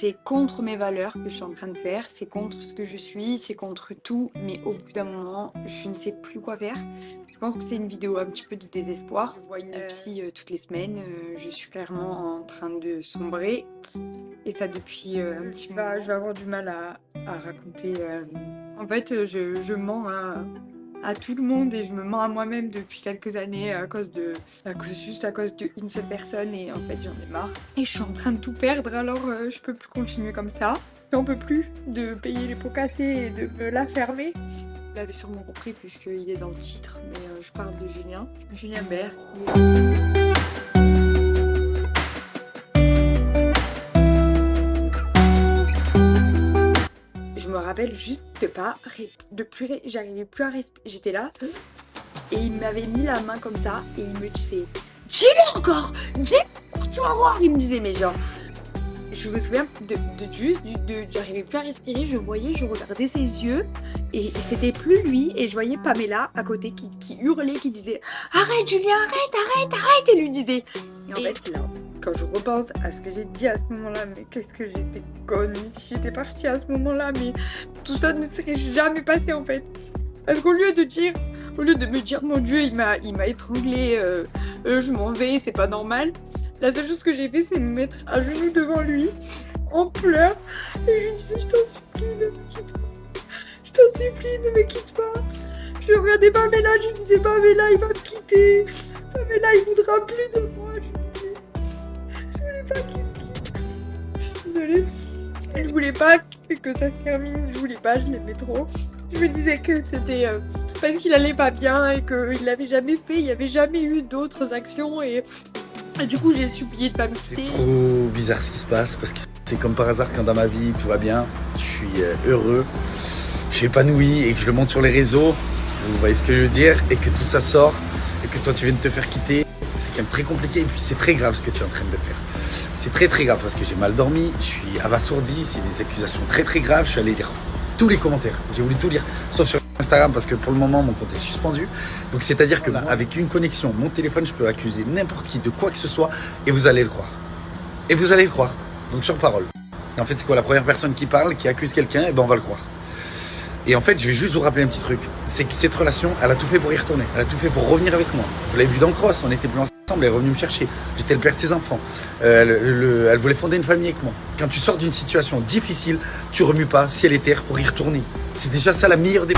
c'est contre mes valeurs que je suis en train de faire, c'est contre ce que je suis, c'est contre tout, mais au bout d'un moment, je ne sais plus quoi faire. Je pense que c'est une vidéo un petit peu de désespoir. Je vois une psy toutes les semaines, je suis clairement en train de sombrer, et ça depuis un petit moment. Je vais avoir du mal à raconter. En fait, je mens à tout le monde et je me mens à moi-même depuis quelques années juste à cause d'une seule personne, et en fait j'en ai marre et je suis en train de tout perdre, alors je peux plus continuer comme ça. J'en peux plus de payer les pots cassés et de me la fermer. Vous l'avez sûrement compris puisqu'il est dans le titre, mais je parle de Julien Bert. Je me rappelle juste j'arrivais plus à respirer, j'étais là et il m'avait mis la main comme ça et il me disait « Dis-le encore, dis-le, tu vas voir !» Il me disait, mais genre, je me souviens j'arrivais plus à respirer, je regardais ses yeux et c'était plus lui, et je voyais Pamela à côté qui hurlait, qui disait « Arrête Julien, arrête !» et lui disait. Et en fait là, quand je repense à ce que j'ai dit à ce moment-là, mais qu'est-ce que j'étais conne, mais si j'étais partie à ce moment-là, mais tout ça ne serait jamais passé en fait. Parce qu'au lieu de me dire mon Dieu, il m'a étranglé, je m'en vais, c'est pas normal, la seule chose que j'ai fait, c'est me mettre à genoux devant lui, en pleurs, et je lui disais, je t'en supplie, ne me quitte pas. Je t'en supplie, ne me quitte pas. Je regardais Pamela, je lui disais, Pamela, il va me quitter. Pamela, il voudra plus de moi. Je voulais pas qu'il me quitte. Je suis désolée. Je voulais pas que ça se termine, je voulais pas, je l'aimais trop. Je me disais que c'était parce qu'il allait pas bien et qu'il l'avait jamais fait, il n'y avait jamais eu d'autres actions, et du coup j'ai supplié de pas me quitter. C'est trop bizarre ce qui se passe, parce que c'est comme par hasard quand dans ma vie tout va bien, je suis heureux, je suis épanoui et que je le montre sur les réseaux, vous voyez ce que je veux dire, et que tout ça sort, et que toi tu viens de te faire quitter, c'est quand même très compliqué, et puis c'est très grave ce que tu es en train de faire. C'est très très grave parce que j'ai mal dormi, je suis abasourdi, c'est des accusations très très graves, je suis allé lire tous les commentaires, j'ai voulu tout lire, sauf sur Instagram parce que pour le moment mon compte est suspendu. Donc c'est-à-dire que avec une connexion, mon téléphone, je peux accuser n'importe qui de quoi que ce soit et vous allez le croire. Et vous allez le croire, donc sur parole. Et en fait c'est quoi, la première personne qui parle, qui accuse quelqu'un, et ben on va le croire. Et en fait je vais juste vous rappeler un petit truc, c'est que cette relation, elle a tout fait pour y retourner, elle a tout fait pour revenir avec moi. Vous l'avez vu dans le cross, on était plus ensemble, elle est revenue me chercher, j'étais le père de ses enfants, elle voulait fonder une famille avec moi. Quand tu sors d'une situation difficile, tu remues pas ciel et terre pour y retourner. C'est déjà ça la meilleure des...